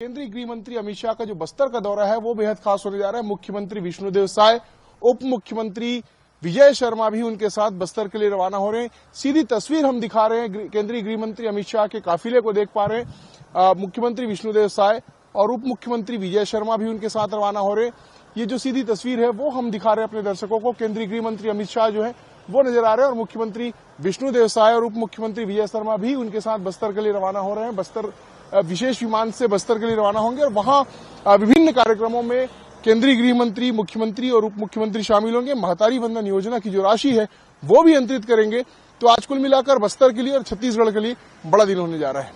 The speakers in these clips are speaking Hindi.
केंद्रीय गृह मंत्री अमित शाह का जो बस्तर का दौरा है वो बेहद खास होने जा रहा है। मुख्यमंत्री विष्णुदेव साय, उप मुख्यमंत्री विजय शर्मा भी उनके साथ बस्तर के लिए रवाना हो रहे हैं। सीधी तस्वीर हम दिखा रहे हैं, केंद्रीय गृह मंत्री अमित शाह के काफिले को देख पा रहे हैं। मुख्यमंत्री विष्णुदेव साय और उप मुख्यमंत्री विजय शर्मा भी उनके साथ रवाना हो रहे हैं। ये जो सीधी तस्वीर है वो हम दिखा रहे हैं अपने दर्शकों को। केंद्रीय गृह मंत्री अमित शाह जो है वो नजर आ रहे हैं और मुख्यमंत्री विष्णुदेव साय और उप मुख्यमंत्री विजय शर्मा भी उनके साथ बस्तर के लिए रवाना हो रहे हैं। बस्तर विशेष विमान से बस्तर के लिए रवाना होंगे और वहां विभिन्न कार्यक्रमों में केंद्रीय गृह मंत्री, मुख्यमंत्री और उप मुख्यमंत्री शामिल होंगे। महतारी वंदन योजना की जो राशि है वो भी अंतरित करेंगे। तो आज कुल मिलाकर बस्तर के लिए और छत्तीसगढ़ के लिए बड़ा दिन होने जा रहा है।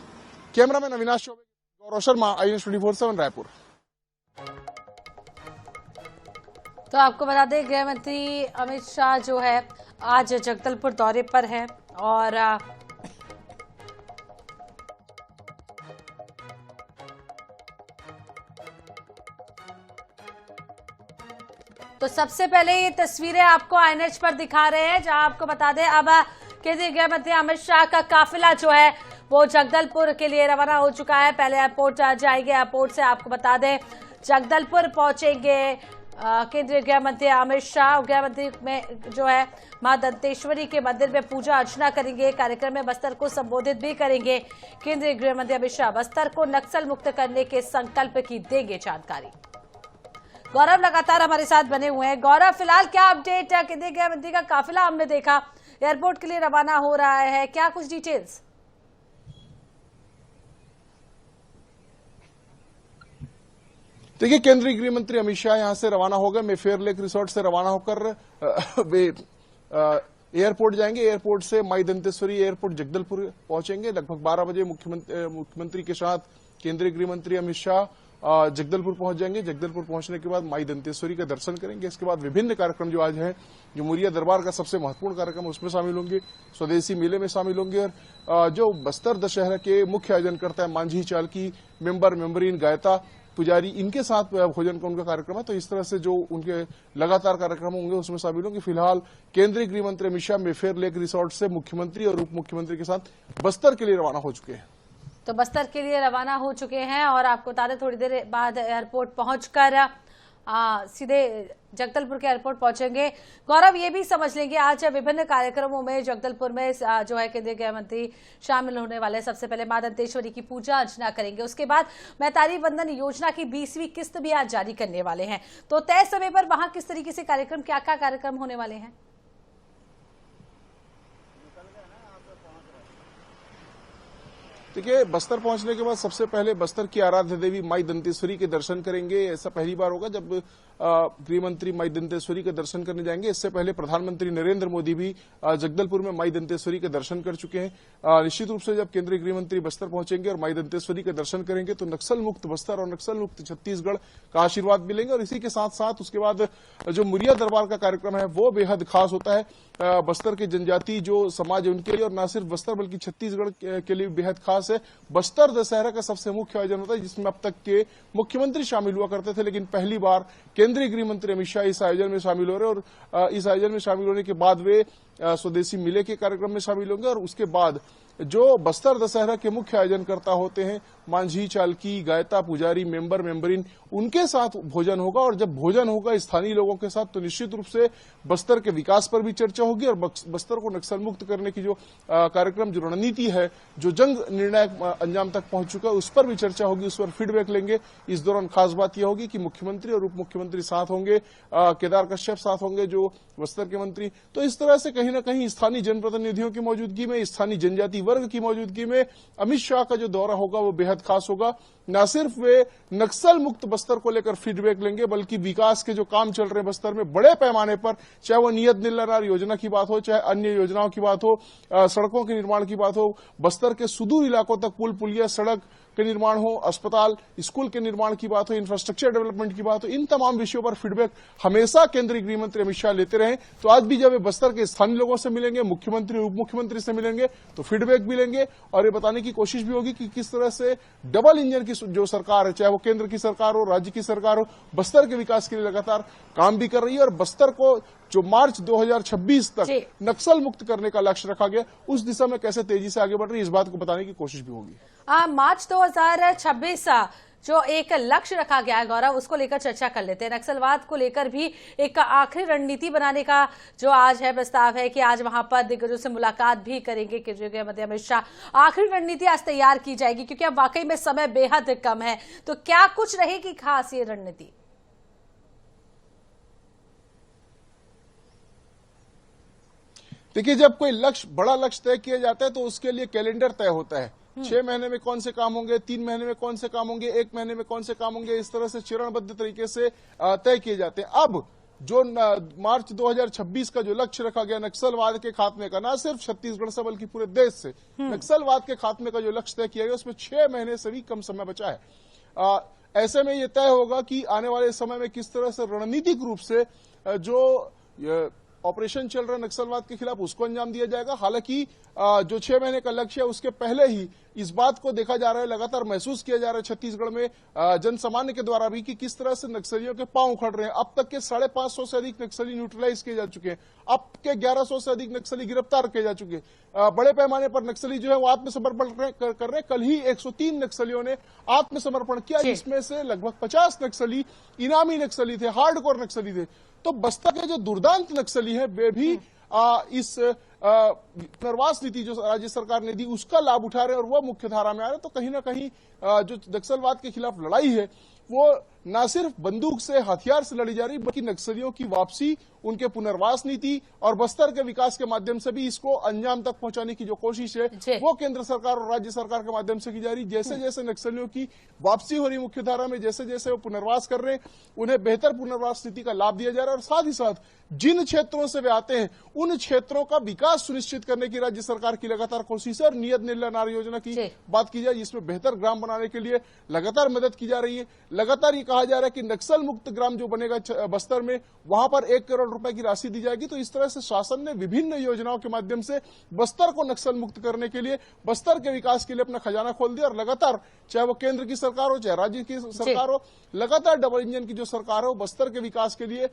Cameraman Avinash Choubey, Gaurav Sharma, IANS 24/7 Raipur. तो आपको बता दें, गृह मंत्री अमित शाह जो है आज जगदलपुर दौरे पर है और तो सबसे पहले ये तस्वीरें आपको IANS पर दिखा रहे हैं, जहां आपको बता दें अब केंद्रीय गृह मंत्री अमित शाह का काफिला जो है वो जगदलपुर के लिए रवाना हो चुका है। पहले एयरपोर्ट जाएंगे, एयरपोर्ट से आपको बता दें जगदलपुर पहुंचेंगे केंद्रीय गृह मंत्री अमित शाह। गृह मंत्री में जो है मां दंतेश्वरी के मंदिर में पूजा अर्चना करेंगे। कार्यक्रम में बस्तर को संबोधित भी करेंगे। केंद्रीय गृह मंत्री अमित शाह बस्तर को नक्सल मुक्त करने के संकल्प की देंगे जानकारी। गौरव लगातार हमारे साथ बने हुए हैं। गौरव, फिलहाल क्या अपडेट है? केंद्रीय गृह मंत्री का काफिला हमने देखा एयरपोर्ट के लिए रवाना हो रहा है, क्या कुछ डिटेल्स? देखिए, केंद्रीय गृह मंत्री अमित शाह यहां से रवाना हो गए। मेफेयर लेक रिसोर्ट से रवाना होकर वे एयरपोर्ट जाएंगे। एयरपोर्ट से माई दंतेश्वरी एयरपोर्ट जगदलपुर पहुंचेंगे। लगभग 12 बजे मुख्यमंत्री के साथ केंद्रीय गृह मंत्री अमित शाह जगदलपुर पहुंच जाएंगे। जगदलपुर पहुंचने के बाद माई दंतेश्वरी का दर्शन करेंगे। इसके बाद विभिन्न कार्यक्रम जो आज हैं, जो मुरिया दरबार का सबसे महत्वपूर्ण कार्यक्रम उसमें शामिल होंगे, स्वदेशी मेले में शामिल होंगे और जो बस्तर दशहरा के मुख्य आयोजन करता है मांझी चालकी, मेंबरीन, गायता, पुजारी, इनके साथ भोजन का उनका कार्यक्रम है। तो इस तरह से जो उनके लगातार कार्यक्रम होंगे उसमें शामिल होंगे। फिलहाल केंद्रीय गृह मंत्री Amit Shah Mayfair lake resort से मुख्यमंत्री और उप मुख्यमंत्री के साथ बस्तर के लिए रवाना हो चुके हैं। तो बस्तर के लिए रवाना हो चुके हैं और आपको बता दें थोड़ी देर बाद एयरपोर्ट पहुंचकर सीधे जगदलपुर के एयरपोर्ट पहुंचेंगे। गौरव, ये भी समझ लेंगे आज विभिन्न कार्यक्रमों में जगदलपुर में जो है केंद्रीय गृह मंत्री शामिल होने वाले। सबसे पहले मां दंतेश्वरी की पूजा अर्चना करेंगे, उसके बाद महतारी वंदन योजना की 20वीं किस्त भी आज जारी करने वाले हैं। तो तय समय पर वहां किस तरीके से कार्यक्रम, क्या क्या कार्यक्रम होने वाले हैं? देखिए, बस्तर पहुंचने के बाद सबसे पहले बस्तर की आराध्य देवी माई दंतेश्वरी के दर्शन करेंगे। ऐसा पहली बार होगा जब गृह मंत्री माई दंतेश्वरी के दर्शन करने जाएंगे। इससे पहले प्रधानमंत्री नरेंद्र मोदी भी जगदलपुर में माई दंतेश्वरी के दर्शन कर चुके हैं। निश्चित रूप से जब केंद्रीय गृह मंत्री बस्तर पहुंचेंगे और माई दंतेश्वरी के दर्शन करेंगे तो नक्सल मुक्त बस्तर और नक्सल मुक्त छत्तीसगढ़ का आशीर्वाद मिलेंगे। और इसी के साथ साथ उसके बाद जो मुरिया दरबार का कार्यक्रम है वो बेहद खास होता है। बस्तर के जनजाति जो समाज है उनके लिए, और न सिर्फ बस्तर बल्कि छत्तीसगढ़ के लिए बेहद खास है। बस्तर दशहरा का सबसे मुख्य आयोजन होता है जिसमें अब तक के मुख्यमंत्री शामिल हुआ करते थे, लेकिन पहली बार केंद्रीय गृह मंत्री अमित शाह इस आयोजन में शामिल हो रहे हैं। और इस आयोजन में शामिल होने के बाद वे स्वदेशी मेले के कार्यक्रम में शामिल होंगे और उसके बाद जो बस्तर दशहरा के मुख्य आयोजनकर्ता होते हैं मांझी चालकी, गायता, पुजारी, मेंबरीन, उनके साथ भोजन होगा। और जब भोजन होगा स्थानीय लोगों के साथ तो निश्चित रूप से बस्तर के विकास पर भी चर्चा होगी और बस्तर को नक्सल मुक्त करने की जो कार्यक्रम, जो रणनीति है, जो जंग निर्णायक अंजाम तक पहुंच चुका है, उस पर भी चर्चा होगी, उस पर फीडबैक लेंगे। इस दौरान खास बात यह होगी कि मुख्यमंत्री और उप मुख्यमंत्री साथ होंगे, केदार कश्यप साथ होंगे जो बस्तर के मंत्री। तो इस तरह से कहीं ना कहीं स्थानीय जनप्रतिनिधियों की मौजूदगी में, स्थानीय जनजाति वर्ग की मौजूदगी में अमित शाह का जो दौरा होगा वो बेहद खास होगा। न सिर्फ वे नक्सल मुक्त बस्तर को लेकर फीडबैक लेंगे बल्कि विकास के जो काम चल रहे हैं बस्तर में बड़े पैमाने पर, चाहे वो नियत नीलानार योजना की बात हो, चाहे अन्य योजनाओं की बात हो, सड़कों के निर्माण की बात हो, बस्तर के सुदूर इलाकों तक पुल पुलिया, सड़क के निर्माण हो, अस्पताल, स्कूल के निर्माण की बात हो, इंफ्रास्ट्रक्चर डेवलपमेंट की बात हो, इन तमाम विषयों पर फीडबैक हमेशा केंद्रीय गृह मंत्री अमित शाह लेते रहे। तो आज भी जब वे बस्तर के स्थानीय लोगों से मिलेंगे, मुख्यमंत्री उप मुख्यमंत्री से मिलेंगे तो फीडबैक भी लेंगे और ये बताने की कोशिश भी होगी कि किस तरह से डबल इंजन की जो सरकार है, चाहे वो केंद्र की सरकार हो, राज्य की सरकार हो, बस्तर के विकास के लिए लगातार काम भी कर रही है। और बस्तर को जो मार्च 2026 तक नक्सल मुक्त करने का लक्ष्य रखा गया, उस दिशा में कैसे तेजी से आगे बढ़ रही है, इस बात को बताने की कोशिश भी होगी। मार्च 2026 जो एक लक्ष्य रखा गया है गौरव, उसको लेकर चर्चा कर लेते हैं। नक्सलवाद को लेकर भी एक आखिरी रणनीति बनाने का जो आज है प्रस्ताव है कि आज वहां पर दिग्गजों से मुलाकात भी करेंगे केंद्रीय गृह मंत्री अमित शाह। आखिरी रणनीति आज तैयार की जाएगी क्योंकि अब वाकई में समय बेहद कम है, तो क्या कुछ रहेगी खास ये रणनीति? देखिए, जब कोई बड़ा लक्ष्य तय किया जाता है तो उसके लिए कैलेंडर तय होता है। 6 महीने में कौन से काम होंगे, 3 महीने में कौन से काम होंगे, 1 महीने में कौन से काम होंगे, इस तरह से चरणबद्ध तरीके से तय किए जाते हैं। अब जो मार्च 2026 का जो लक्ष्य रखा गया नक्सलवाद के खात्मे का, ना सिर्फ छत्तीसगढ़ से बल्कि पूरे देश से नक्सलवाद के खात्मे का जो लक्ष्य तय किया गया, उसमें 6 महीने से भी कम समय बचा है। ऐसे में यह तय होगा कि आने वाले समय में किस तरह से रणनीतिक रूप से जो ऑपरेशन चल रहा है नक्सलवाद के खिलाफ उसको अंजाम दिया जाएगा। हालांकि जो 6 महीने का लक्ष्य है उसके पहले ही इस बात को देखा जा रहा है, लगातार महसूस किया जा रहा है छत्तीसगढ़ में जन सामान्य के द्वारा भी कि किस तरह से नक्सलियों के पांव उखड़ रहे हैं। अब तक के 550 से अधिक नक्सली न्यूट्रलाइज किए जा चुके हैं, अब के 1100 से अधिक नक्सली गिरफ्तार किए जा चुके हैं। बड़े पैमाने पर नक्सली जो है वो आत्मसमर्पण कर रहे हैं। कल ही 103 नक्सलियों ने आत्मसमर्पण किया, जिसमें से लगभग 50 नक्सली इनामी नक्सली थे, हार्डकोर नक्सली थे। तो बस्तर के जो दुर्दांत नक्सली हैं वे भी इस पुनर्वास नीति जो राज्य सरकार ने दी उसका लाभ उठा रहे हैं और वह मुख्य धारा में आ रहे हैं। तो कहीं ना कहीं जो नक्सलवाद के खिलाफ लड़ाई है वो न सिर्फ बंदूक से, हथियार से लड़ी जा रही, बल्कि नक्सलियों की वापसी, उनके पुनर्वास नीति और बस्तर के विकास के माध्यम से भी इसको अंजाम तक पहुंचाने की जो कोशिश है वो केंद्र सरकार और राज्य सरकार के माध्यम से की जा रही। जैसे जैसे नक्सलियों की वापसी हो रही मुख्यधारा में, जैसे जैसे वो पुनर्वास कर रहे हैं, उन्हें बेहतर पुनर्वास नीति का लाभ दिया जा रहा है और साथ ही साथ जिन क्षेत्रों से वे आते हैं उन क्षेत्रों का विकास सुनिश्चित करने की राज्य सरकार की लगातार कोशिश है। और नियत निर्णय नार योजना की बात की जाए, जिसमें बेहतर ग्राम बनाने के लिए लगातार मदद की जा रही है। लगातार ये कहा जा रहा है कि नक्सल मुक्त ग्राम जो बनेगा बस्तर में, वहां पर 1 करोड़ रुपए की राशि दी जाएगी। तो इस तरह से शासन ने विभिन्न योजनाओं के माध्यम से बस्तर को नक्सल मुक्त करने के लिए, बस्तर के विकास के लिए अपना खजाना खोल दिया। और लगातार चाहे वो केंद्र की सरकार हो चाहे राज्य की सरकार हो, लगातार डबल इंजन की जो सरकार हो बस्तर के विकास के लिए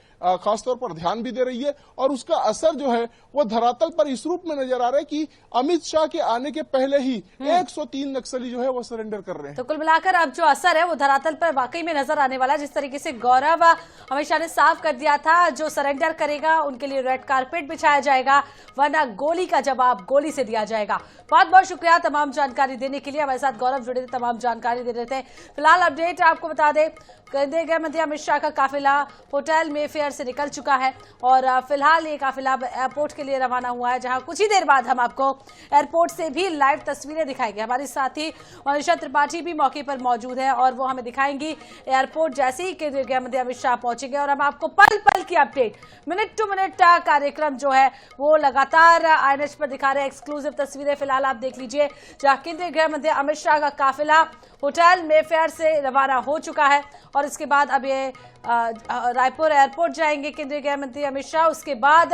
खासतौर पर ध्यान भी दे रही है। और उसका असर जो है वो धरातल पर इस रूप में नजर आ रहा है कि अमित शाह के आने के पहले ही 103 नक्सली जो है वो सरेंडर कर रहे हैं। तो कुल मिलाकर अब जो असर है वो धरातल पर वाकई में नजर आने वाला है। जिस तरीके से गौरव अमित शाह ने साफ कर दिया था, जो सरेंडर करेगा उनके लिए रेड कारपेट बिछाया जाएगा, वरना गोली का जवाब गोली से दिया जाएगा। बहुत बहुत शुक्रिया तमाम जानकारी देने के लिए। हमारे साथ गौरव जुड़े थे, तमाम जानकारी दे रहे थे। फिलहाल अपडेट आपको बता दें, केंद्रीय गृह मंत्री अमित शाह का काफिला होटल मेफेयर से निकल चुका है और फिलहाल ये काफिला एयरपोर्ट के लिए रवाना हुआ है, जहां कुछ ही देर बाद हम आपको एयरपोर्ट से भी लाइव तस्वीरें दिखाएंगे। हमारे साथी मनीषा त्रिपाठी भी मौके पर मौजूद है और वो हमें दिखाएंगी एयरपोर्ट जैसे ही केंद्रीय गृह मंत्री अमित शाह पहुंचेंगे। और हम आपको पल पल की अपडेट, मिनट टू मिनट कार्यक्रम जो है वो लगातार INH पर दिखा रहे हैं। एक्सक्लूसिव तस्वीरें फिलहाल आप देख लीजिए, जहां केंद्रीय गृह मंत्री अमित शाह का काफिला होटल मेफेयर से रवाना हो चुका है और इसके बाद अब ये रायपुर एयरपोर्ट जाएंगे केंद्रीय गृह मंत्री अमित शाह। उसके बाद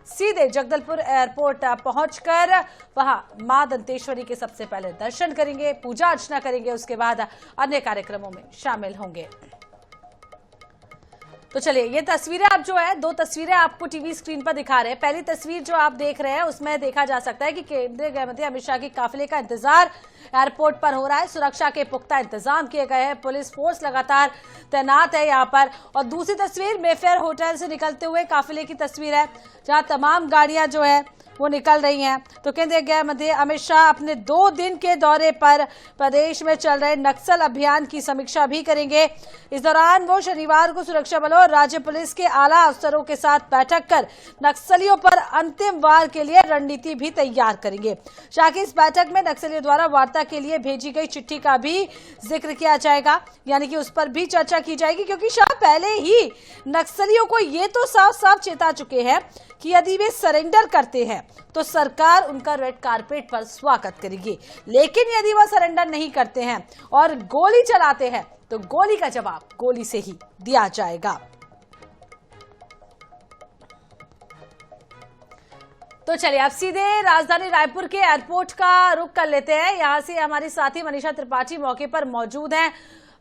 सीधे जगदलपुर एयरपोर्ट पहुंचकर वहां मां दंतेश्वरी के सबसे पहले दर्शन करेंगे, पूजा अर्चना करेंगे, उसके बाद अन्य कार्यक्रमों में शामिल होंगे। तो चलिए, ये तस्वीरें आप जो है, 2 तस्वीरें आपको टीवी स्क्रीन पर दिखा रहे हैं। पहली तस्वीर जो आप देख रहे हैं उसमें देखा जा सकता है कि केंद्रीय गृह मंत्री अमित शाह के काफिले का इंतजार एयरपोर्ट पर हो रहा है। सुरक्षा के पुख्ता इंतजाम किए गए हैं, पुलिस फोर्स लगातार तैनात है यहाँ पर। और दूसरी तस्वीर मेफेयर होटल से निकलते हुए काफिले की तस्वीर है, जहां तमाम गाड़ियां जो है वो निकल रही हैं। तो केंद्रीय गृह मंत्री अमित शाह अपने 2 दिन के दौरे पर प्रदेश में चल रहे नक्सल अभियान की समीक्षा भी करेंगे। इस दौरान वो शनिवार को सुरक्षा बलों और राज्य पुलिस के आला अफसरों के साथ बैठक कर नक्सलियों पर अंतिम वार के लिए रणनीति भी तैयार करेंगे। शाह की इस बैठक में नक्सलियों द्वारा वार्ता के लिए भेजी गई चिट्ठी का भी जिक्र किया जाएगा, यानी कि उस पर भी चर्चा की जाएगी, क्योंकि शाह पहले ही नक्सलियों को ये तो साफ साफ चेता चुके हैं कि यदि वे सरेंडर करते हैं तो सरकार उनका रेड कारपेट पर स्वागत करेगी, लेकिन यदि वह सरेंडर नहीं करते हैं और गोली चलाते हैं तो गोली का जवाब गोली से ही दिया जाएगा। तो चलिए अब सीधे राजधानी रायपुर के एयरपोर्ट का रुख कर लेते हैं। यहां से हमारी साथी मनीषा त्रिपाठी मौके पर मौजूद हैं।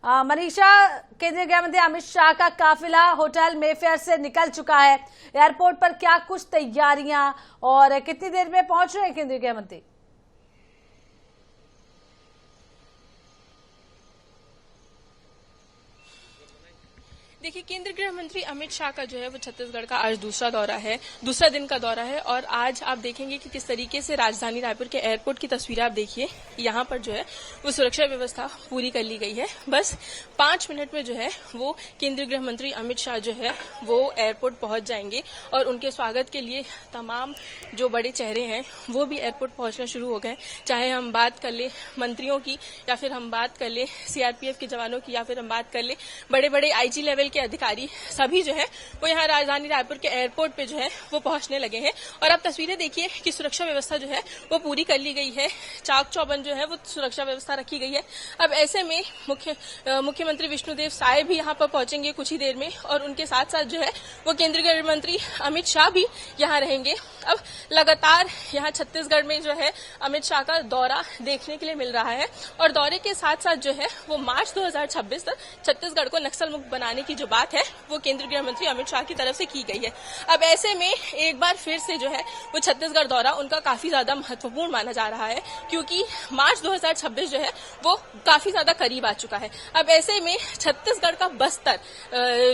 मनीषा, केंद्रीय गृह मंत्री अमित शाह का काफिला होटल मेफेयर से निकल चुका है, एयरपोर्ट पर क्या कुछ तैयारियां और कितनी देर में पहुंच रहे हैं केंद्रीय गृह मंत्री? देखिए, केंद्रीय गृह मंत्री अमित शाह का जो है वो छत्तीसगढ़ का आज दूसरा दिन का दौरा है। और आज आप देखेंगे कि किस तरीके से राजधानी रायपुर के एयरपोर्ट की तस्वीरें आप देखिए। यहाँ पर जो है वो सुरक्षा व्यवस्था पूरी कर ली गई है। बस 5 मिनट में जो है वो केंद्रीय गृह मंत्री अमित शाह जो है वो एयरपोर्ट पहुंच जाएंगे और उनके स्वागत के लिए तमाम जो बड़े चेहरे हैं वो भी एयरपोर्ट पहुंचना शुरू हो गए। चाहे हम बात कर ले मंत्रियों की, या फिर हम बात कर ले सीआरपीएफ के जवानों की, या फिर हम बात कर ले बड़े बड़े आईजी लेवल के अधिकारी, सभी जो है वो यहाँ राजधानी रायपुर के एयरपोर्ट पे जो है वो पहुंचने लगे हैं। और अब तस्वीरें देखिए कि सुरक्षा व्यवस्था जो है वो पूरी कर ली गई है। चाक चौबंद जो है वो सुरक्षा व्यवस्था रखी गई है। अब ऐसे में मुख्यमंत्री विष्णुदेव साय भी यहाँ पर पहुंचेंगे कुछ ही देर में, और उनके साथ साथ जो है वो केंद्रीय गृह मंत्री अमित शाह भी यहाँ रहेंगे। अब लगातार यहाँ छत्तीसगढ़ में जो है अमित शाह का दौरा देखने के लिए मिल रहा है, और दौरे के साथ साथ जो है वो मार्च 2026 तक छत्तीसगढ़ को नक्सल मुक्त बनाने की जो बात है वो केंद्रीय गृह मंत्री अमित शाह की तरफ से की गई है। अब ऐसे में एक बार फिर से जो है वो छत्तीसगढ़ दौरा उनका काफी ज्यादा महत्वपूर्ण माना जा रहा है, क्योंकि मार्च 2026 जो है वो काफी ज्यादा करीब आ चुका है। अब ऐसे में छत्तीसगढ़ का बस्तर,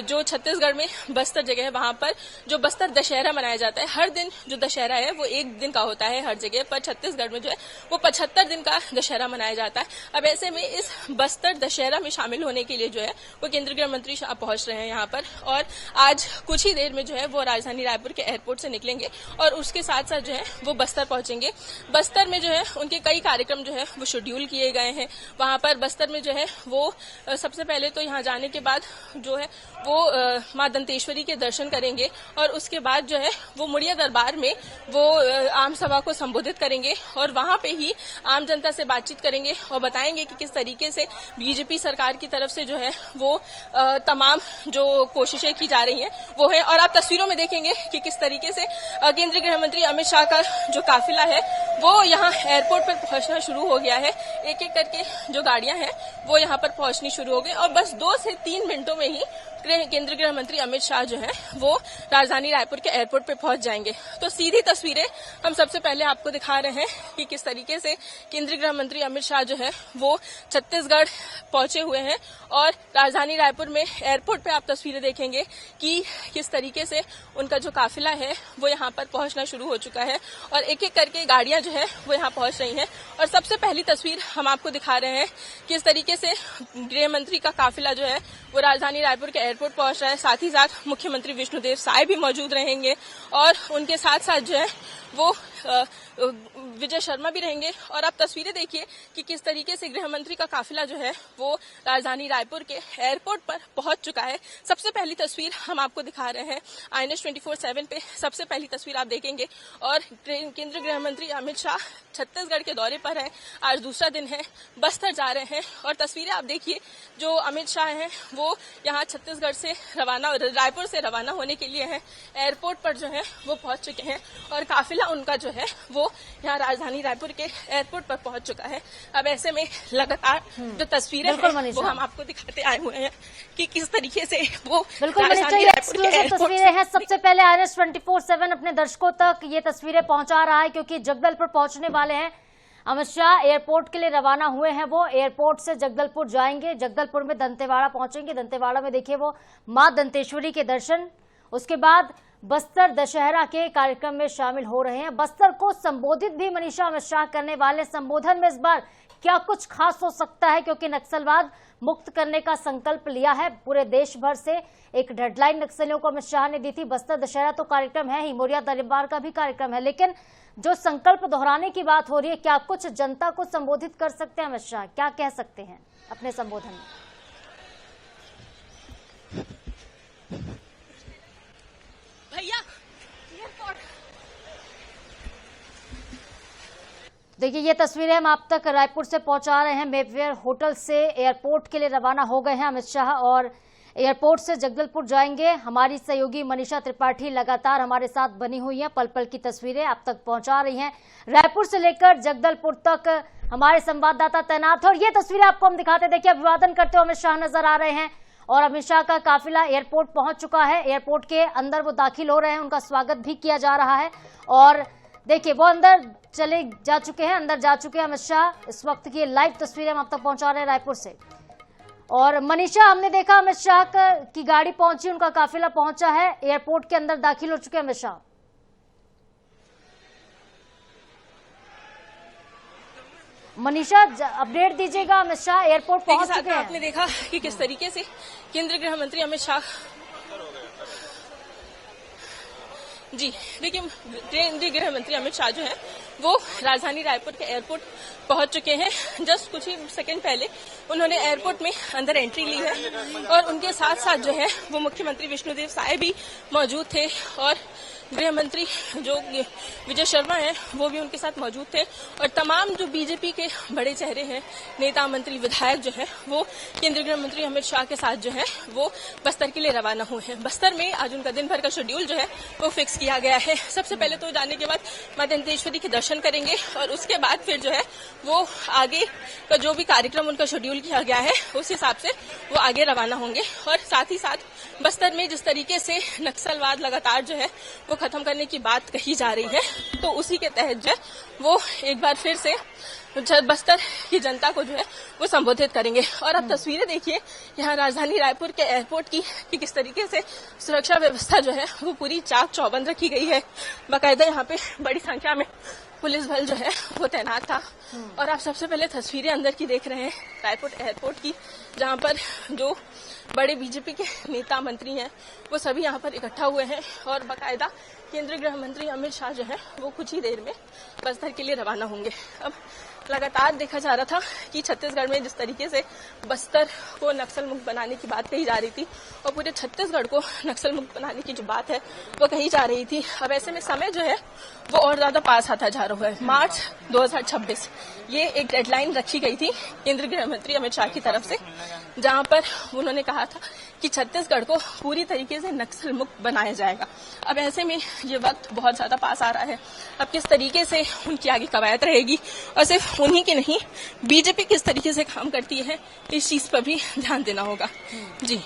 जो छत्तीसगढ़ में बस्तर जगह है, वहां पर जो बस्तर दशहरा मनाया जाता है, हर दिन जो दशहरा है वो 1 दिन का होता है हर जगह, पर छत्तीसगढ़ में जो है वो 75 दिन का दशहरा मनाया जाता है। अब ऐसे में इस बस्तर दशहरा में शामिल होने के लिए जो है वो केंद्रीय गृह मंत्री शाह पहुंच रहे हैं यहाँ पर, और आज कुछ ही देर में जो है वो राजधानी रायपुर के एयरपोर्ट से निकलेंगे और उसके साथ साथ जो है वो बस्तर पहुंचेंगे। बस्तर में जो है उनके कई कार्यक्रम जो है वो शेड्यूल किए गए हैं। वहां पर बस्तर में जो है वो सबसे पहले तो यहाँ जाने के बाद जो है वो मां दंतेश्वरी के दर्शन करेंगे, और उसके बाद जो है वो मुड़िया दरबार में वो आम सभा को संबोधित करेंगे, और वहां पे ही आम जनता से बातचीत करेंगे और बताएंगे कि किस तरीके से बीजेपी सरकार की तरफ से जो है वो तमाम जो कोशिशें की जा रही हैं वो है। और आप तस्वीरों में देखेंगे कि किस तरीके से केंद्रीय गृह मंत्री अमित शाह का जो काफिला है वो यहाँ एयरपोर्ट पर पहुंचना शुरू हो गया है। एक एक करके जो गाड़ियां हैं वो यहाँ पर पहुंचनी शुरू हो गई, और बस 2 से 3 मिनटों में ही केंद्रीय गृह मंत्री अमित शाह जो है वो राजधानी रायपुर के एयरपोर्ट पे पहुंच जाएंगे। तो सीधी तस्वीरें हम सबसे पहले आपको दिखा रहे हैं कि किस तरीके से केंद्रीय गृह मंत्री अमित शाह जो है वो छत्तीसगढ़ पहुंचे हुए हैं, और राजधानी रायपुर में एयरपोर्ट पे आप तस्वीरें देखेंगे कि किस तरीके से उनका जो काफिला है वो यहाँ पर पहुंचना शुरू हो चुका है, और एक एक करके गाड़ियां जो है वो यहाँ पहुंच रही हैं। और सबसे पहली तस्वीर हम आपको दिखा रहे हैं किस तरीके से गृह मंत्री का काफिला जो है वो राजधानी रायपुर के एयरपोर्ट पहुंच रहा है। साथ ही साथ मुख्यमंत्री विष्णुदेव साय भी मौजूद रहेंगे, और उनके साथ साथ जो है वो विजय शर्मा भी रहेंगे। और आप तस्वीरें देखिए कि किस तरीके से गृह मंत्री का काफिला जो है वो राजधानी रायपुर के एयरपोर्ट पर पहुंच चुका है। सबसे पहली तस्वीर हम आपको दिखा रहे हैं INS 24/7 पे, सबसे पहली तस्वीर आप देखेंगे। और केंद्रीय गृह मंत्री अमित शाह छत्तीसगढ़ के दौरे पर है, आज दूसरा दिन है, बस्तर जा रहे हैं। और तस्वीरें आप देखिए, जो अमित शाह हैं वो यहाँ छत्तीसगढ़ से रायपुर से रवाना होने के लिए है, एयरपोर्ट पर जो है वो पहुंच चुके हैं, और काफिला उनका जो है वो यहाँ राजधानी रायपुर के एयरपोर्ट पर पहुंच चुका है। अब ऐसे में लगातार जो तस्वीरें हैं वो हम आपको दिखाते आए हुए हैं कि किस तरीके से वो राजधानी रायपुर के एयरपोर्ट तस्वीरें हैं। सबसे पहले INS 24/7 अपने दर्शकों तक ये तस्वीरें पहुंचा रहा है, क्योंकि जगदलपुर पहुंचने वाले हैं अमित शाह। एयरपोर्ट के लिए रवाना हुए हैं, वो एयरपोर्ट से जगदलपुर जाएंगे, जगदलपुर में दंतेवाड़ा पहुंचेंगे, दंतेवाड़ा में देखिए वो मां दंतेश्वरी के दर्शन, उसके बाद बस्तर दशहरा के कार्यक्रम में शामिल हो रहे हैं। बस्तर को संबोधित भी मनीषा अमित शाह करने वाले। संबोधन में इस बार क्या कुछ खास हो सकता है, क्योंकि नक्सलवाद मुक्त करने का संकल्प लिया है पूरे देश भर से। एक डेडलाइन नक्सलियों को अमित शाह ने दी थी। बस्तर दशहरा तो कार्यक्रम है ही, मोरिया दरबार का भी कार्यक्रम है, लेकिन जो संकल्प दोहराने की बात हो रही है, क्या कुछ जनता को संबोधित कर सकते हैं अमित शाह? क्या कह सकते हैं अपने संबोधन में? भैया देखिए, ये तस्वीरें हम आप तक रायपुर से पहुंचा रहे हैं। मेफेयर होटल से एयरपोर्ट के लिए रवाना हो गए हैं अमित शाह, और एयरपोर्ट से जगदलपुर जाएंगे। हमारी सहयोगी मनीषा त्रिपाठी लगातार हमारे साथ बनी हुई हैं, पल पल की तस्वीरें आप तक पहुंचा रही हैं। रायपुर से लेकर जगदलपुर तक हमारे संवाददाता तैनात हैं, और ये तस्वीरें आपको हम दिखाते। देखिए, अभिवादन करते हुए अमित शाह नजर आ रहे हैं, और अमित शाह का काफिला एयरपोर्ट पहुंच चुका है। एयरपोर्ट के अंदर वो दाखिल हो रहे हैं, उनका स्वागत भी किया जा रहा है। और देखिए, वो अंदर चले जा चुके हैं, अंदर जा चुके हैं अमित शाह। इस वक्त की लाइव तस्वीरें हम आप तक पहुंचा रहे हैं रायपुर से। और मनीषा, हमने देखा अमित शाह की गाड़ी पहुंची, उनका काफिला पहुंचा है, एयरपोर्ट के अंदर दाखिल हो चुके अमित शाह। मनीषा, अपडेट दीजिएगा, अमित शाह एयरपोर्ट पहुंच चुके हैं। आपने देखा कि किस तरीके से केंद्रीय गृह मंत्री अमित शाह, जी देखिए, केंद्रीय गृह मंत्री अमित शाह जो है वो राजधानी रायपुर के एयरपोर्ट पहुंच चुके हैं। जस्ट कुछ ही सेकंड पहले उन्होंने एयरपोर्ट में अंदर एंट्री ली है और उनके साथ साथ जो है वो मुख्यमंत्री विष्णुदेव साय भी मौजूद थे और गृह मंत्री जो विजय शर्मा हैं वो भी उनके साथ मौजूद थे और तमाम जो बीजेपी के बड़े चेहरे हैं, नेता, मंत्री, विधायक जो है वो केंद्रीय गृह मंत्री अमित शाह के साथ जो है वो बस्तर के लिए रवाना हुए हैं। बस्तर में आज उनका दिन भर का शेड्यूल जो है वो फिक्स किया गया है। सबसे पहले तो जाने के बाद मां दंतेश्वरी के दर्शन करेंगे और उसके बाद फिर जो है वो आगे का जो भी कार्यक्रम उनका शेड्यूल किया गया है उस हिसाब से वो आगे रवाना होंगे। और साथ ही साथ बस्तर में जिस तरीके से नक्सलवाद लगातार जो है वो खत्म करने की बात कही जा रही है, तो उसी के तहत जो है वो एक बार फिर से बस्तर की जनता को जो है वो संबोधित करेंगे। और अब तस्वीरें देखिए यहाँ राजधानी रायपुर के एयरपोर्ट की कि किस तरीके से सुरक्षा व्यवस्था जो है वो पूरी चाक चौबंद रखी गई है। बाकायदा यहाँ पे बड़ी संख्या में पुलिस बल जो है वो तैनात था। और आप सबसे पहले तस्वीरें अंदर की देख रहे हैं रायपुर एयरपोर्ट की, जहाँ पर जो बड़े बीजेपी के नेता, मंत्री हैं वो सभी यहाँ पर इकट्ठा हुए हैं और बाकायदा केंद्रीय गृह मंत्री अमित शाह जो है वो कुछ ही देर में बस्तर के लिए रवाना होंगे। अब लगातार देखा जा रहा था कि छत्तीसगढ़ में जिस तरीके से बस्तर को नक्सल मुक्त बनाने की बात कही जा रही थी और पूरे छत्तीसगढ़ को नक्सल मुक्त बनाने की जो बात है वो कही जा रही थी। अब ऐसे में समय जो है वो और ज्यादा पास आता जा रहा है। मार्च 2026 ये एक डेडलाइन रखी गई थी केंद्रीय गृह मंत्री अमित शाह की तरफ से, जहां पर उन्होंने कहा था कि छत्तीसगढ़ को पूरी तरीके से नक्सल मुक्त बनाया जाएगा। अब ऐसे में ये वक्त बहुत ज्यादा पास आ रहा है। अब किस तरीके से उनकी आगे कवायद रहेगी और सिर्फ उन्हीं की नहीं, बीजेपी किस तरीके से काम करती है इस चीज पर भी ध्यान देना होगा। जी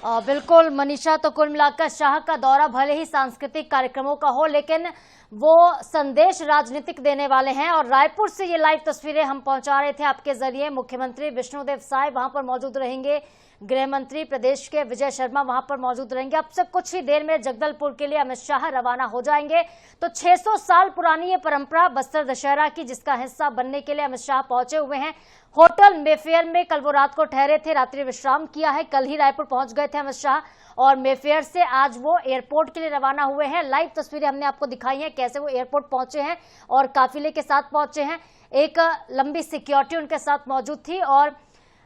बिल्कुल मनीषा, तो कुल मिलाकर शाह का दौरा भले ही सांस्कृतिक कार्यक्रमों का हो लेकिन वो संदेश राजनीतिक देने वाले हैं। और रायपुर से ये लाइव तस्वीरें हम पहुंचा रहे थे आपके जरिए। मुख्यमंत्री विष्णुदेव साय वहां पर मौजूद रहेंगे, गृह मंत्री प्रदेश के विजय शर्मा वहां पर मौजूद रहेंगे। अब से कुछ ही देर में जगदलपुर के लिए अमित शाह रवाना हो जाएंगे। तो 600 साल पुरानी ये परंपरा बस्तर दशहरा की, जिसका हिस्सा बनने के लिए अमित शाह पहुंचे हुए हैं। होटल मेफेयर में कल वो रात को ठहरे थे, रात्रि विश्राम किया है। कल ही रायपुर पहुंच गए थे अमित शाह और मेफेयर से आज वो एयरपोर्ट के लिए रवाना हुए हैं। लाइव तस्वीरें हमने आपको दिखाई हैं कैसे वो एयरपोर्ट पहुंचे हैं और काफिले के साथ पहुंचे हैं। एक लंबी सिक्योरिटी उनके साथ मौजूद थी और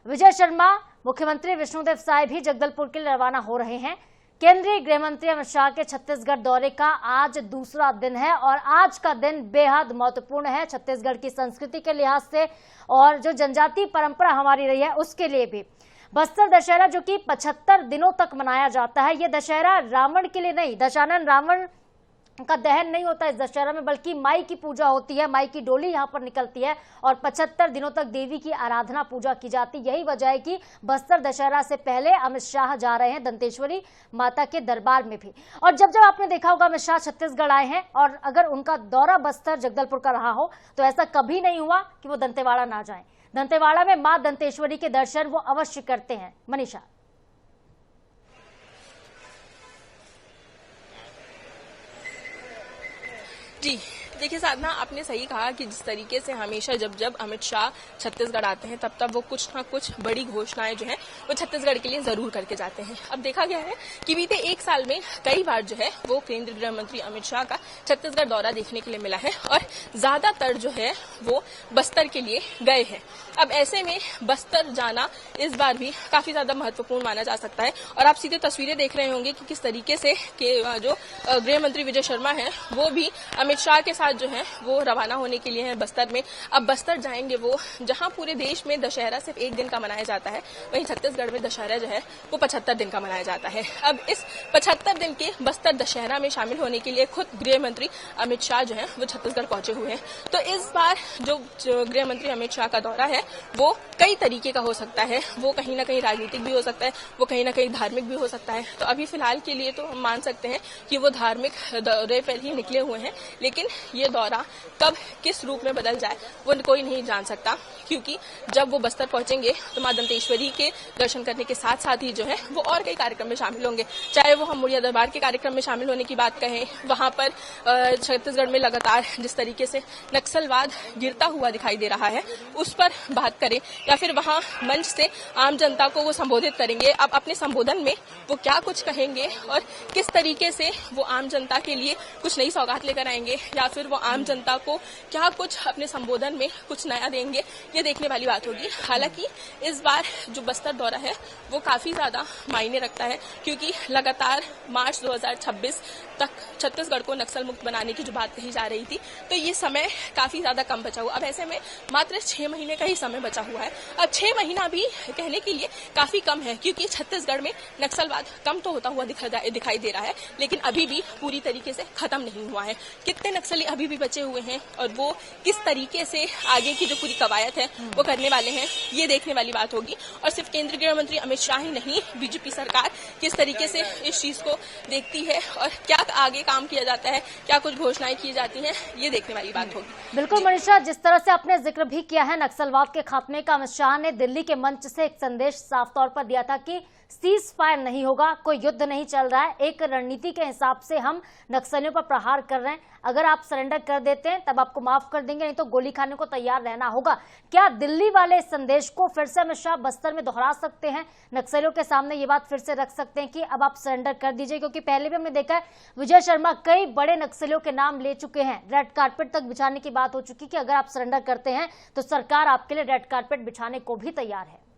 विजय शर्मा, मुख्यमंत्री विष्णुदेव साय भी जगदलपुर के लिए रवाना हो रहे हैं। केंद्रीय गृह मंत्री अमित शाह के छत्तीसगढ़ दौरे का आज दूसरा दिन है और आज का दिन बेहद महत्वपूर्ण है छत्तीसगढ़ की संस्कृति के लिहाज से और जो जनजातीय परंपरा हमारी रही है उसके लिए भी। बस्तर दशहरा जो कि 75 दिनों तक मनाया जाता है, ये दशहरा रावण के लिए नहीं, दशानन रावण का दहन नहीं होता इस दशहरा में, बल्कि माई की पूजा होती है। माई की डोली यहाँ पर निकलती है और 75 दिनों तक देवी की आराधना पूजा की जाती है। यही वजह है कि बस्तर दशहरा से पहले अमित शाह जा रहे हैं दंतेश्वरी माता के दरबार में भी। और जब जब आपने देखा होगा अमित शाह छत्तीसगढ़ आए हैं और अगर उनका दौरा बस्तर जगदलपुर का रहा हो तो ऐसा कभी नहीं हुआ कि वो दंतेवाड़ा ना जाएं। दंतेवाड़ा में मां दंतेश्वरी के दर्शन वो अवश्य करते हैं। मनीषा जी देखिए साधना, आपने सही कहा कि जिस तरीके से हमेशा जब जब अमित शाह छत्तीसगढ़ आते हैं तब तब वो कुछ ना कुछ बड़ी घोषणाएं जो है वो छत्तीसगढ़ के लिए जरूर करके जाते हैं। अब देखा गया है कि बीते एक साल में कई बार जो है वो केंद्रीय गृह मंत्री अमित शाह का छत्तीसगढ़ दौरा देखने के लिए मिला है और ज्यादातर जो है वो बस्तर के लिए गए हैं। अब ऐसे में बस्तर जाना इस बार भी काफी ज्यादा महत्वपूर्ण माना जा सकता है और आप सीधे तस्वीरें देख रहे होंगे कि किस तरीके से जो गृह मंत्री विजय शर्मा है वो भी अमित शाह के साथ जो है वो रवाना होने के लिए है बस्तर में। अब बस्तर जाएंगे वो, जहां पूरे देश में दशहरा सिर्फ एक दिन का मनाया जाता है, वहीं छत्तीसगढ़ में दशहरा जो है वो 75 दिन का मनाया जाता है। अब इस 75 दिन के बस्तर दशहरा में शामिल होने के लिए खुद गृह मंत्री अमित शाह जो है वो छत्तीसगढ़ पहुंचे हुए हैं। तो इस बार जो गृह मंत्री अमित शाह का दौरा है वो कई तरीके का हो सकता है, वो कहीं ना कहीं राजनीतिक भी हो सकता है, वो कहीं ना कहीं धार्मिक भी हो सकता है। तो अभी फिलहाल के लिए तो हम मान सकते हैं कि वो धार्मिक दौरे पर ही निकले हुए हैं, लेकिन ये दौरा कब किस रूप में बदल जाए वो कोई नहीं जान सकता, क्योंकि जब वो बस्तर पहुंचेंगे तो मां दंतेश्वरी के दर्शन करने के साथ साथ ही जो है वो और कई कार्यक्रम में शामिल होंगे। चाहे वो हम मुड़िया दरबार के कार्यक्रम में शामिल होने की बात कहें, वहां पर छत्तीसगढ़ में लगातार जिस तरीके से नक्सलवाद गिरता हुआ दिखाई दे रहा है उस पर बात करें, या फिर वहां मंच से आम जनता को वो संबोधित करेंगे। अब अपने संबोधन में वो क्या कुछ कहेंगे और किस तरीके से वो आम जनता के लिए कुछ नई सौगात लेकर आएंगे, या फिर वो आम जनता को क्या कुछ अपने संबोधन में कुछ नया देंगे, ये देखने वाली बात होगी। हालांकि इस बार जो बस्तर दौरा है वो काफी ज्यादा मायने रखता है, क्योंकि लगातार मार्च 2026 तक छत्तीसगढ़ को नक्सल मुक्त बनाने की जो बात कही जा रही थी, तो ये समय काफी ज्यादा कम बचा हुआ। अब ऐसे में मात्र 6 महीने का ही समय बचा हुआ है। अब 6 महीना भी कहने के लिए काफी कम है, क्योंकि छत्तीसगढ़ में नक्सलवाद कम तो होता हुआ दिखाई दे रहा है, लेकिन अभी भी पूरी तरीके से खत्म नहीं हुआ है। कितने नक्सली अभी भी बचे हुए हैं और वो किस तरीके से आगे की जो पूरी कवायद है वो करने वाले हैं, ये देखने वाली बात होगी। और सिर्फ केंद्रीय गृह मंत्री अमित शाह ही नहीं, बीजेपी सरकार किस तरीके से इस चीज को देखती है और क्या आगे काम किया जाता है, क्या कुछ घोषणाएं की जाती हैं, ये देखने वाली बात होगी। बिल्कुल मनीषा, जिस तरह से आपने जिक्र भी किया है नक्सलवाद के खात्मे का, अमित शाह ने दिल्ली के मंच से एक संदेश साफ तौर पर दिया था कि सीज फायर नहीं होगा, कोई युद्ध नहीं चल रहा है, एक रणनीति के हिसाब से हम नक्सलियों पर प्रहार कर रहे हैं। अगर आप सरेंडर कर देते हैं तब आपको माफ कर देंगे, नहीं तो गोली खाने को तैयार रहना होगा। क्या दिल्ली वाले इस संदेश को फिर से अमित शाह बस्तर में दोहरा सकते हैं, नक्सलियों के सामने ये बात फिर से रख सकते हैं कि अब आप सरेंडर कर दीजिए? क्योंकि पहले भी हमने देखा है विजय शर्मा कई बड़े नक्सलियों के नाम ले चुके हैं, रेड कारपेट तक बिछाने की बात हो चुकी कि अगर आप सरेंडर करते हैं तो सरकार आपके लिए रेड कारपेट बिछाने को भी तैयार है।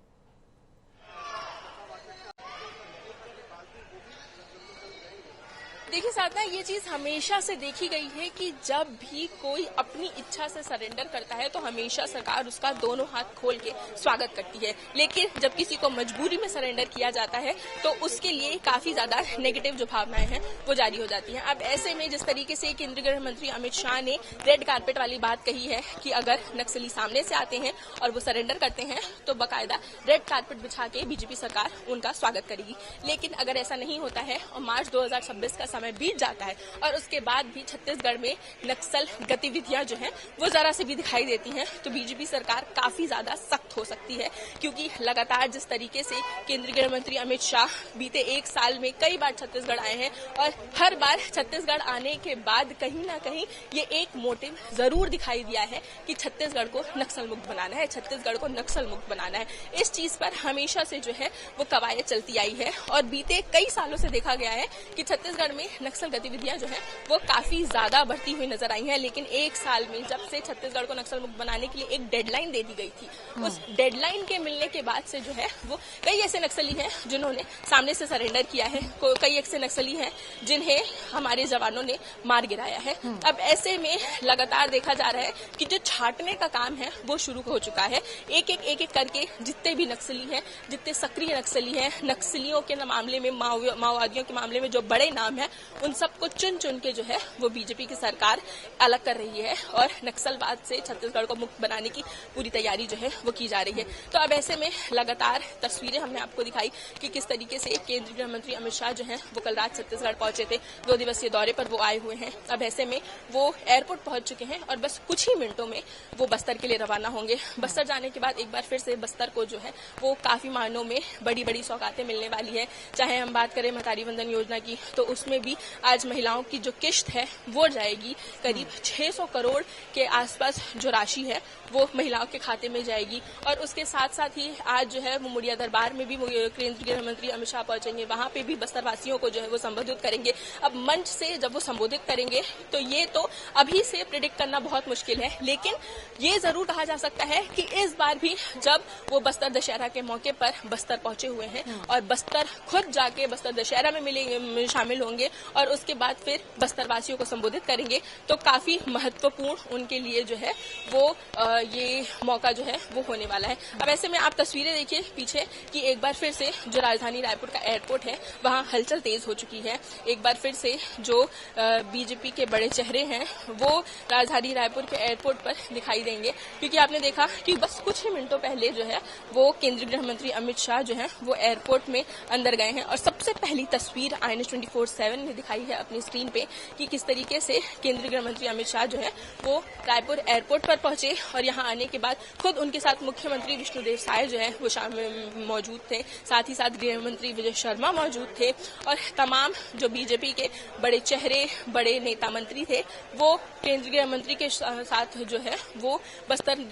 देखिए साधना, ये चीज हमेशा से देखी गई है कि जब भी कोई अपनी इच्छा से सरेंडर करता है तो हमेशा सरकार उसका दोनों हाथ खोल के स्वागत करती है, लेकिन जब किसी को मजबूरी में सरेंडर किया जाता है तो उसके लिए काफी ज्यादा नेगेटिव जो भावनाएं हैं वो जारी हो जाती हैं। अब ऐसे में जिस तरीके से केंद्रीय गृह मंत्री अमित शाह ने रेड कारपेट वाली बात कही है कि अगर नक्सली सामने से आते हैं और वो सरेंडर करते हैं तो बाकायदा रेड कारपेट बिछा के बीजेपी सरकार उनका स्वागत करेगी। लेकिन अगर ऐसा नहीं होता है और मार्च 2026 का समय बीत जाता है और उसके बाद भी छत्तीसगढ़ में नक्सल गतिविधियां जो हैं वो जरा से भी दिखाई देती हैं, तो बीजेपी सरकार काफी ज्यादा सख्त हो सकती है। क्योंकि लगातार जिस तरीके से केंद्रीय गृह मंत्री अमित शाह बीते 1 साल में कई बार छत्तीसगढ़ आए हैं और हर बार छत्तीसगढ़ आने के बाद कहीं ना कहीं ये एक मोटिव जरूर दिखाई दिया है कि छत्तीसगढ़ को नक्सल मुक्त बनाना है, छत्तीसगढ़ को नक्सल मुक्त बनाना है। इस चीज पर हमेशा से जो है वो कवायद चलती आई है और बीते कई सालों से देखा गया है कि छत्तीसगढ़ में नक्सल गतिविधियां जो है वो काफी ज्यादा बढ़ती हुई नजर आई हैं। लेकिन 1 साल में जब से छत्तीसगढ़ को नक्सल मुक्त बनाने के लिए एक डेडलाइन दे दी गई थी, उस डेडलाइन के मिलने के बाद से जो है वो कई ऐसे नक्सली हैं जिन्होंने सामने से सरेंडर किया है, कई ऐसे नक्सली हैं जिन्हें हमारे जवानों ने मार गिराया है। अब ऐसे में लगातार देखा जा रहा है कि जो छांटने का काम है वो शुरू हो चुका है। एक एक करके जितने भी नक्सली हैं, जितने सक्रिय नक्सली हैं, नक्सलियों के मामले में, माओवादियों के मामले में जो बड़े नाम है, उन सबको चुन चुन के जो है वो बीजेपी की सरकार अलग कर रही है और नक्सलवाद से छत्तीसगढ़ को मुक्त बनाने की पूरी तैयारी जो है वो की जा रही है। तो अब ऐसे में लगातार तस्वीरें हमने आपको दिखाई कि किस तरीके से केंद्रीय गृह मंत्री अमित शाह जो है वो कल रात छत्तीसगढ़ पहुंचे थे, 2 दिवसीय दौरे पर वो आए हुए हैं। अब ऐसे में वो एयरपोर्ट पहुंच चुके हैं और बस कुछ ही मिनटों में वो बस्तर के लिए रवाना होंगे। बस्तर जाने के बाद एक बार फिर से बस्तर को जो है वो काफी मायनों में बड़ी बड़ी सौगातें मिलने वाली है। चाहे हम बात करें महतारी वंदन योजना की, तो उसमें भी आज महिलाओं की जो किश्त है वो जाएगी, करीब 600 करोड़ के आसपास जो राशि है वो महिलाओं के खाते में जाएगी। और उसके साथ साथ ही आज जो है वो मुड़िया दरबार में भी केंद्रीय गृह मंत्री अमित शाह पहुंचेंगे, वहां पे भी बस्तर वासियों को जो है वो संबोधित करेंगे। अब मंच से जब वो संबोधित करेंगे तो ये तो अभी से प्रिडिक्ट करना बहुत मुश्किल है, लेकिन ये जरूर कहा जा सकता है कि इस बार भी जब वो बस्तर दशहरा के मौके पर बस्तर पहुंचे हुए हैं और बस्तर खुद जाके बस्तर दशहरा में मिलेंगे, शामिल होंगे और उसके बाद फिर बस्तर वासियों को संबोधित करेंगे, तो काफी महत्वपूर्ण उनके लिए जो है वो ये मौका जो है वो होने वाला है। अब ऐसे में आप तस्वीरें देखिए पीछे कि एक बार फिर से जो राजधानी रायपुर का एयरपोर्ट है वहां हलचल तेज हो चुकी है। एक बार फिर से जो बीजेपी के बड़े चेहरे हैं वो राजधानी रायपुर के एयरपोर्ट पर दिखाई देंगे, क्योंकि आपने देखा कि बस कुछ ही मिनटों पहले जो है वो केंद्रीय गृह मंत्री अमित शाह जो है वो एयरपोर्ट में अंदर गए हैं। और सबसे पहली तस्वीर INS 24/7 आपने दिखाई है अपनी स्क्रीन पे कि किस तरीके से केंद्रीय गृह मंत्री अमित शाह जो है वो रायपुर एयरपोर्ट पर पहुंचे और यहाँ आने के बाद खुद उनके साथ मुख्यमंत्री विष्णुदेव साय जो है वो शामिल मौजूद थे, साथ ही साथ गृह मंत्री विजय शर्मा मौजूद थे और तमाम जो बीजेपी के बड़े चेहरे, बड़े नेता मंत्री थे वो केंद्रीय गृह मंत्री के साथ जो है वो बस्तर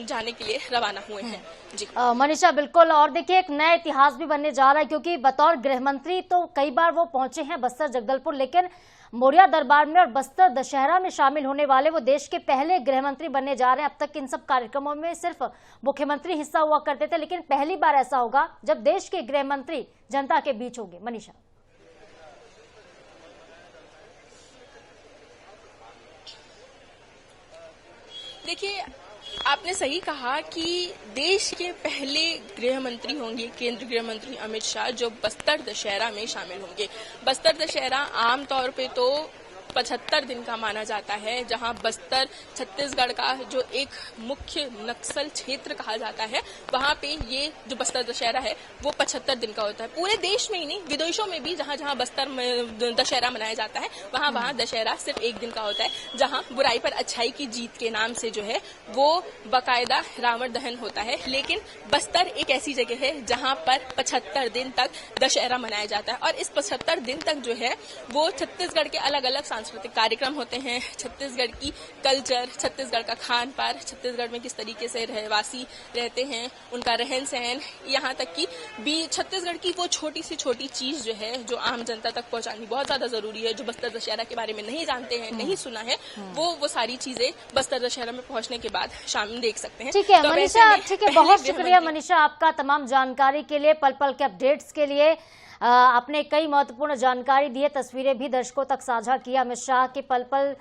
जाने के लिए रवाना हुए हैं। जी मनीषा, बिल्कुल। और देखिए, एक नया इतिहास भी बनने जा रहा है, क्योंकि बतौर गृह मंत्री तो कई बार वो पहुंचे हैं बस्तर जगदलपुर, लेकिन मौर्या दरबार में और बस्तर दशहरा में शामिल होने वाले वो देश के पहले गृह मंत्री बनने जा रहे हैं। अब तक इन सब कार्यक्रमों में सिर्फ मुख्यमंत्री हिस्सा हुआ करते थे, लेकिन पहली बार ऐसा होगा जब देश के गृह मंत्री जनता के बीच होंगे। मनीषा, देखिए, आपने सही कहा कि देश के पहले गृह मंत्री होंगे केंद्रीय गृह मंत्री अमित शाह, जो बस्तर दशहरा में शामिल होंगे। बस्तर दशहरा आमतौर पे तो 75 दिन का माना जाता है, जहां बस्तर छत्तीसगढ़ का जो एक मुख्य नक्सल क्षेत्र कहा जाता है, वहां पे ये जो बस्तर दशहरा है वो 75 दिन का होता है। पूरे देश में ही नहीं, विदेशों में भी जहां जहां बस्तर में दशहरा मनाया जाता है वहां वहां दशहरा सिर्फ एक दिन का होता है, जहां बुराई पर अच्छाई की जीत के नाम से जो है वो बाकायदा रावण दहन होता है। लेकिन बस्तर एक ऐसी जगह है जहां पर 75 दिन तक दशहरा मनाया जाता है और इस 75 दिन तक जो है वो छत्तीसगढ़ के अलग अलग सांस्कृतिक कार्यक्रम होते हैं। छत्तीसगढ़ की कल्चर, छत्तीसगढ़ का खान पान, छत्तीसगढ़ में किस तरीके से रहवासी रहते हैं, उनका रहन सहन, यहाँ तक कि भी छत्तीसगढ़ की वो छोटी सी छोटी चीज जो है जो आम जनता तक पहुंचानी बहुत ज्यादा जरूरी है, जो बस्तर दशहरा के बारे में नहीं जानते हैं, नहीं सुना है, वो सारी चीजें बस्तर दशहरा में पहुंचने के बाद शाम देख सकते हैं। ठीक है मनीषा, ठीक है, बहुत शुक्रिया मनीषा आपका तमाम जानकारी के लिए, पल पल के अपडेट्स के लिए। आपने कई महत्वपूर्ण जानकारी दी है, तस्वीरें भी दर्शकों तक साझा किया। अमित शाह के पल पल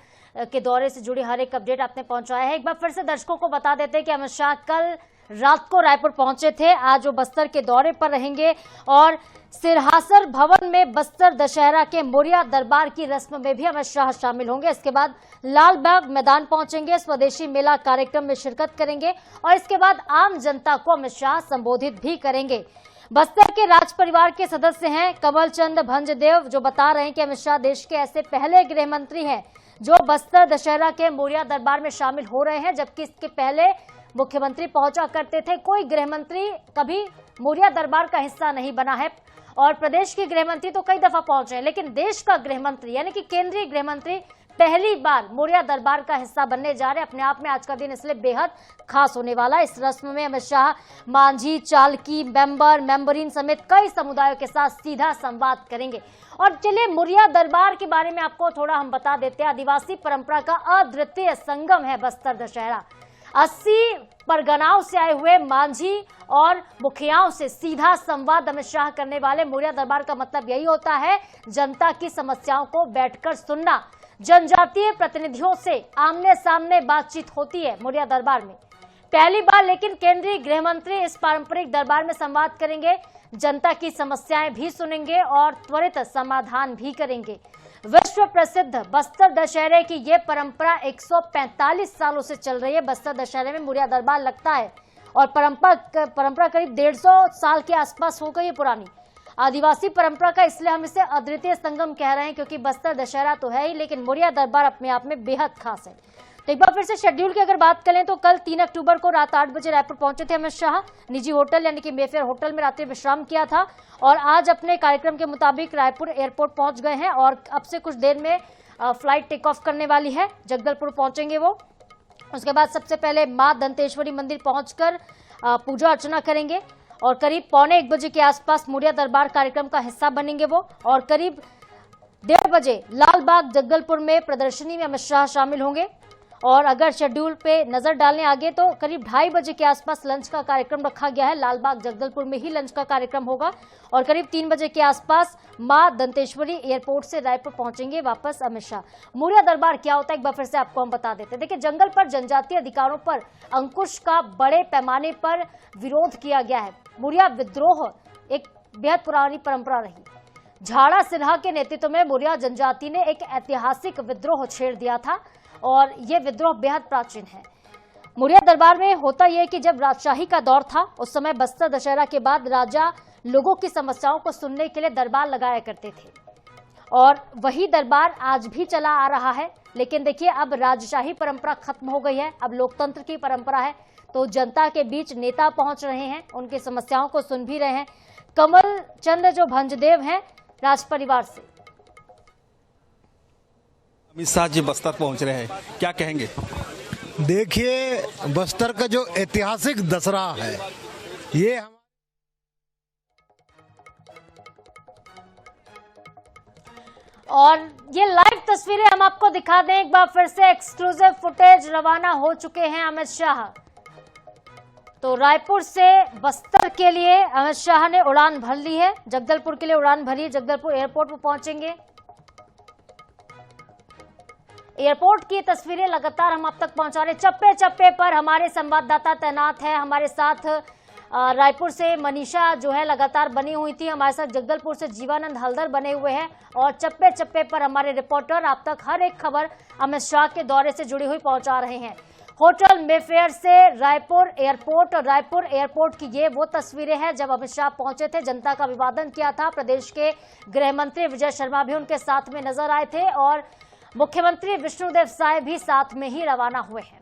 के दौरे से जुड़ी हर एक अपडेट आपने पहुंचाया है। एक बार फिर से दर्शकों को बता देते हैं कि अमित शाह कल रात को रायपुर पहुंचे थे, आज वो बस्तर के दौरे पर रहेंगे और सिरहासर भवन में बस्तर दशहरा के मौर्या दरबार की रस्म में भी अमित शाह शामिल होंगे। इसके बाद लालबाग मैदान पहुंचेंगे, स्वदेशी मेला कार्यक्रम में शिरकत करेंगे और इसके बाद आम जनता को अमित शाह संबोधित भी करेंगे। बस्तर के राज परिवार के सदस्य हैं कमल चंद भंजदेव, जो बता रहे हैं कि अमित शाह देश के ऐसे पहले गृह मंत्री हैं जो बस्तर दशहरा के मौर्या दरबार में शामिल हो रहे हैं, जबकि इसके पहले मुख्यमंत्री पहुंचा करते थे। कोई गृह मंत्री कभी मौर्या दरबार का हिस्सा नहीं बना है और प्रदेश के गृह मंत्री तो कई दफा पहुंचे हैं, लेकिन देश का गृह मंत्री यानी कि केंद्रीय गृह मंत्री पहली बार मौर्या दरबार का हिस्सा बनने जा रहे हैं। अपने आप में आज का दिन इसलिए बेहद खास होने वाला है। इस रस्म में अमित शाह मांझी, चालकी, मेंबरीन समेत कई समुदायों के साथ सीधा संवाद करेंगे। और चलिए मौर्या दरबार के बारे में आपको थोड़ा हम बता देते हैं। आदिवासी परंपरा का अद्वितीय संगम है बस्तर दशहरा। 80 परगनाओं से आए हुए मांझी और मुखियाओं से सीधा संवाद अमित शाह करने वाले मौर्या दरबार का मतलब यही होता है, जनता की समस्याओं को बैठकर सुनना। जनजातीय प्रतिनिधियों से आमने सामने बातचीत होती है मौर्या दरबार में पहली बार, लेकिन केंद्रीय गृह मंत्री इस पारंपरिक दरबार में संवाद करेंगे, जनता की समस्याएं भी सुनेंगे और त्वरित समाधान भी करेंगे। विश्व प्रसिद्ध बस्तर दशहरे की ये परंपरा 145 सालों से चल रही है। बस्तर दशहरे में मौर्या दरबार लगता है और परंपरा करीब 150 साल के आसपास हो गई है पुरानी। आदिवासी परंपरा का इसलिए हम इसे अद्वितीय संगम कह रहे हैं क्योंकि बस्तर दशहरा तो है ही, लेकिन मौर्या दरबार अपने आप में बेहद खास है। तो एक बार फिर से शेड्यूल की अगर बात करें तो कल 3 अक्टूबर को रात 8 बजे रायपुर पहुंचे थे अमित शाह। निजी होटल यानी कि मेफेयर होटल में रात्रि विश्राम किया था और आज अपने कार्यक्रम के मुताबिक रायपुर एयरपोर्ट पहुंच गए हैं और अब से कुछ देर में फ्लाइट टेक ऑफ करने वाली है। जगदलपुर पहुंचेंगे वो। उसके बाद सबसे पहले मां दंतेश्वरी मंदिर पहुंचकर पूजा अर्चना करेंगे और करीब 1:45 बजे के आसपास मौर्या दरबार कार्यक्रम का हिस्सा बनेंगे वो और करीब 1:30 बजे लालबाग जगदलपुर में प्रदर्शनी में अमित शाह शामिल होंगे। और अगर शेड्यूल पे नजर डालने आगे तो करीब 2:30 बजे के आसपास लंच का कार्यक्रम रखा गया है। लालबाग जगदलपुर में ही लंच का कार्यक्रम होगा और करीब 3 बजे के आसपास मां दंतेश्वरी एयरपोर्ट से रायपुर पहुंचेंगे वापस अमित शाह। मौर्या दरबार क्या होता है एक बार फिर से आपको हम बता देते हैं। देखिए, जंगल पर जनजातीय अधिकारों पर अंकुश का बड़े पैमाने पर विरोध किया गया है। मौर्या विद्रोह एक बेहद पुरानी परंपरा रही। झाड़ा सिन्हा के नेतृत्व में मौर्या जनजाति ने एक ऐतिहासिक विद्रोह छेड़ दिया था और यह विद्रोह बेहद प्राचीन है। मौर्या दरबार में होता यह कि जब राजशाही का दौर था उस समय बस्तर दशहरा के बाद राजा लोगों की समस्याओं को सुनने के लिए दरबार लगाया करते थे और वही दरबार आज भी चला आ रहा है। लेकिन देखिए, अब राजशाही परंपरा खत्म हो गई है, अब लोकतंत्र की परंपरा है। तो जनता के बीच नेता पहुंच रहे हैं, उनकी समस्याओं को सुन भी रहे हैं। कमल चंद जो भंजदेव हैं राज परिवार से। अमित शाह जी बस्तर पहुंच रहे हैं, क्या कहेंगे? देखिए, बस्तर का जो ऐतिहासिक दशहरा है, ये और ये लाइव तस्वीरें हम आपको दिखा दें एक बार फिर से। एक्सक्लूसिव फुटेज रवाना हो चुके हैं अमित शाह। तो रायपुर से बस्तर के लिए अमित शाह ने उड़ान भर ली है, जगदलपुर के लिए उड़ान भरी है, जगदलपुर एयरपोर्ट पर पहुंचेंगे। एयरपोर्ट की तस्वीरें लगातार हम आप तक पहुंचा रहे। चप्पे चप्पे पर हमारे संवाददाता तैनात है। हमारे साथ रायपुर से मनीषा जो है लगातार बनी हुई थी, हमारे साथ जगदलपुर से जीवानंद हल्दर बने हुए हैं और चप्पे चप्पे पर हमारे रिपोर्टर आप तक हर एक खबर अमित शाह के दौरे से जुड़ी हुई पहुंचा रहे हैं। होटल मेफेयर से रायपुर एयरपोर्ट और रायपुर एयरपोर्ट की ये वो तस्वीरें हैं जब अमित शाह पहुंचे थे, जनता का अभिवादन किया था। प्रदेश के गृह मंत्री विजय शर्मा भी उनके साथ में नजर आए थे और मुख्यमंत्री विष्णुदेव साय भी साथ में ही रवाना हुए हैं।